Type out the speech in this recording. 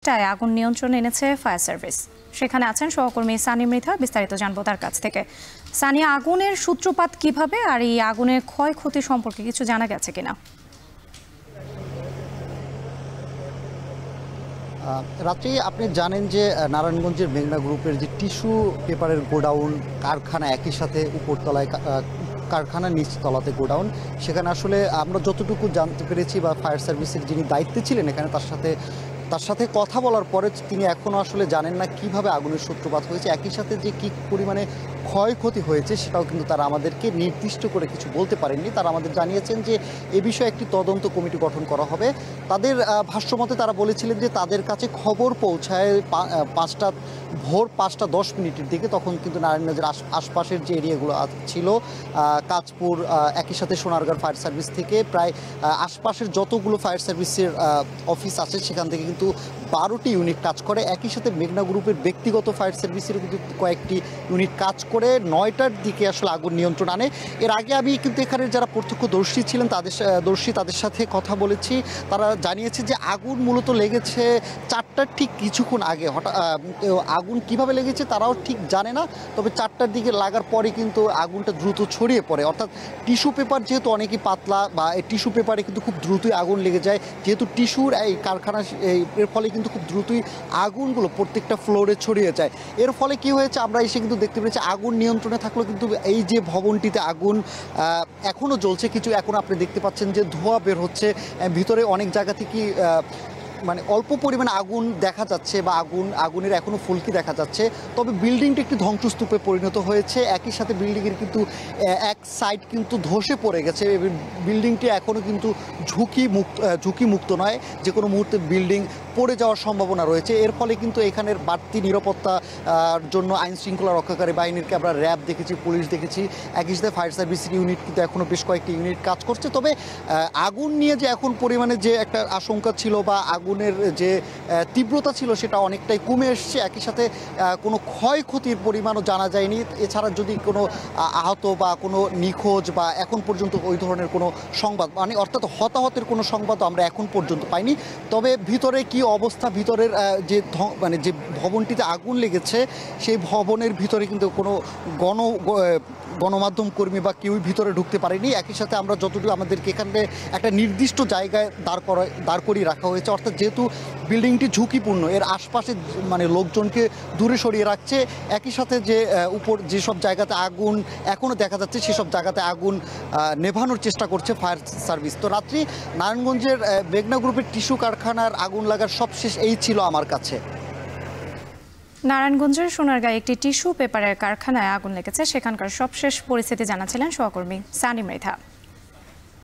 1টায় আগুন নিয়ন্ত্রণে এনেছে ফায়ার সার্ভিস। সেখানে আছেন সহকর্মী সানি মৃধা, বিস্তারিত জানবো তার কাছ থেকে। সানি, আগুনের সূত্রপাত কিভাবে আর এই আগুনের ক্ষয়ক্ষতি সম্পর্কে কিছু জানা গেছে কিনা? রাত্রি আপনি জানেন যে নারায়ণগঞ্জের মেঘনা গ্রুপের যে টিস্যু পেপারের গোডাউন কারখানা, একই সাথে উপরতলায় কারখানা, নিচতলাতে গোডাউন। সেখানে আসলে আমরা যতটুকু জানতে পেরেছি বা ফায়ার সার্ভিসের যিনি দায়িত্বে ছিলেন এখানে, তার সাথে কথা বলার পরে তিনি এখনও আসলে জানেন না কিভাবে আগুনের সূত্রপাত হয়েছে, একই সাথে যে কী পরিমাণে ক্ষয়ক্ষতি হয়েছে সেটাও কিন্তু তারা আমাদেরকে নির্দিষ্ট করে কিছু বলতে পারেননি। তারা আমাদের জানিয়েছেন যে এ বিষয়ে একটি তদন্ত কমিটি গঠন করা হবে। তাদের ভাষ্যমতে তারা বলেছিলেন যে তাদের কাছে খবর পৌঁছায় ভোর 5:10 দিকে। তখন কিন্তু নারায়ণগঞ্জের আশপাশের যে এরিয়াগুলো ছিল, কাঁচপুর, একই সাথে সোনারগাঁও ফায়ার সার্ভিস থেকে প্রায় আশপাশের যতগুলো ফায়ার সার্ভিসের অফিস আছে সেখান থেকে কিন্তু 12টি ইউনিট কাজ করে। একই সাথে মেঘনা গ্রুপের ব্যক্তিগত ফায়ার সার্ভিসেরও কিন্তু কয়েকটি ইউনিট কাজ করে 9টার দিকে আসলে আগুন নিয়ন্ত্রণ আনে। এর আগে আমি কিন্তু এখানে যারা প্রত্যক্ষদর্শী ছিলেন তাদের সাথে কথা বলেছি। তারা জানিয়েছে যে আগুন মূলত লেগেছে 4টার ঠিক কিছুক্ষণ আগে। আগুন কিভাবে লেগেছে তারাও ঠিক জানে না, তবে 4টার দিকে লাগার পরে কিন্তু আগুনটা দ্রুত ছড়িয়ে পড়ে। অর্থাৎ টিস্যু পেপার যেহেতু অনেকই পাতলা, বা এই টিস্যু পেপারে কিন্তু খুব দ্রুতই আগুন লেগে যায়। যেহেতু টিস্যুর এই কারখানা, এর ফলে কিন্তু খুব দ্রুতই আগুনগুলো প্রত্যেকটা ফ্লোরে ছড়িয়ে যায়। এর ফলে কি হয়েছে, আমরা এসে কিন্তু দেখতে পেয়েছি আগুন নিয়ন্ত্রণে থাকলেও কিন্তু এই যে ভবনটিতে আগুন এখনও জ্বলছে। কিছু এখন আপনি দেখতে পাচ্ছেন যে ধোঁয়া বের হচ্ছে ভিতরে, অনেক জায়গা থেকে মানে অল্প পরিমাণে আগুন দেখা যাচ্ছে, বা আগুনের এখনও ফুলকি দেখা যাচ্ছে। তবে বিল্ডিংটি একটি ধ্বংসস্তূপে পরিণত হয়েছে। একই সাথে বিল্ডিংয়ের কিন্তু এক সাইড কিন্তু ধসে পড়ে গেছে। বিল্ডিংটি এখনও কিন্তু ঝুঁকিমুক্ত নয়, যে কোনো মুহূর্তে বিল্ডিং পড়ে যাওয়ার সম্ভাবনা রয়েছে। এর ফলে কিন্তু এখানের বাড়তি নিরাপত্তার জন্য আইন শৃঙ্খলা রক্ষাকারী বাহিনীকে আমরা র্যাব দেখেছি, পুলিশ দেখেছি, একই সাথে ফায়ার সার্ভিসের ইউনিট কিন্তু এখনও বেশ কয়েকটি ইউনিট কাজ করছে। তবে আগুন নিয়ে যে এখন পরিমাণে যে একটা আশঙ্কা ছিল বা আগুনের যে তীব্রতা ছিল সেটা অনেকটাই কমে এসছে। একই সাথে কোনো ক্ষয়ক্ষতির পরিমাণও জানা যায়নি। এছাড়া যদি কোনো আহত বা কোনো নিখোঁজ বা এখন পর্যন্ত ওই ধরনের কোনো সংবাদ, মানে অর্থাৎ হতাহতের কোনো সংবাদও আমরা এখন পর্যন্ত পাইনি। তবে ভিতরে কি অবস্থা, ভিতরের যে ভবনটিতে আগুন লেগেছে সেই ভবনের ভিতরে কিন্তু কোনো গণমাধ্যম কর্মী বা কেউই ভিতরে ঢুকতে পারেনি। একই সাথে আমরা যতটুকু আমাদেরকে এখানে একটা নির্দিষ্ট জায়গায় দাঁড় করিয়ে রাখা হয়েছে। অর্থাৎ যেহেতু বিল্ডিংটি ঝুঁকিপূর্ণ, এর আশপাশে মানে লোকজনকে দূরে সরিয়ে রাখছে। একই সাথে যে উপর যেসব জায়গাতে আগুন এখনও দেখা যাচ্ছে সেসব জায়গাতে আগুন নেভানোর চেষ্টা করছে ফায়ার সার্ভিস। তো রাত্রি নারায়ণগঞ্জের মেঘনা গ্রুপের টিস্যু কারখানার আগুন লাগার সবশেষ এই ছিল আমার কাছে। নারায়ণগঞ্জের সোনারগাঁয়ে একটি টিস্যু পেপারের কারখানায় আগুন লেগেছে, সেখানকার সবশেষ পরিস্থিতি জানাচ্ছিলেন সহকর্মী সানি মৃধা।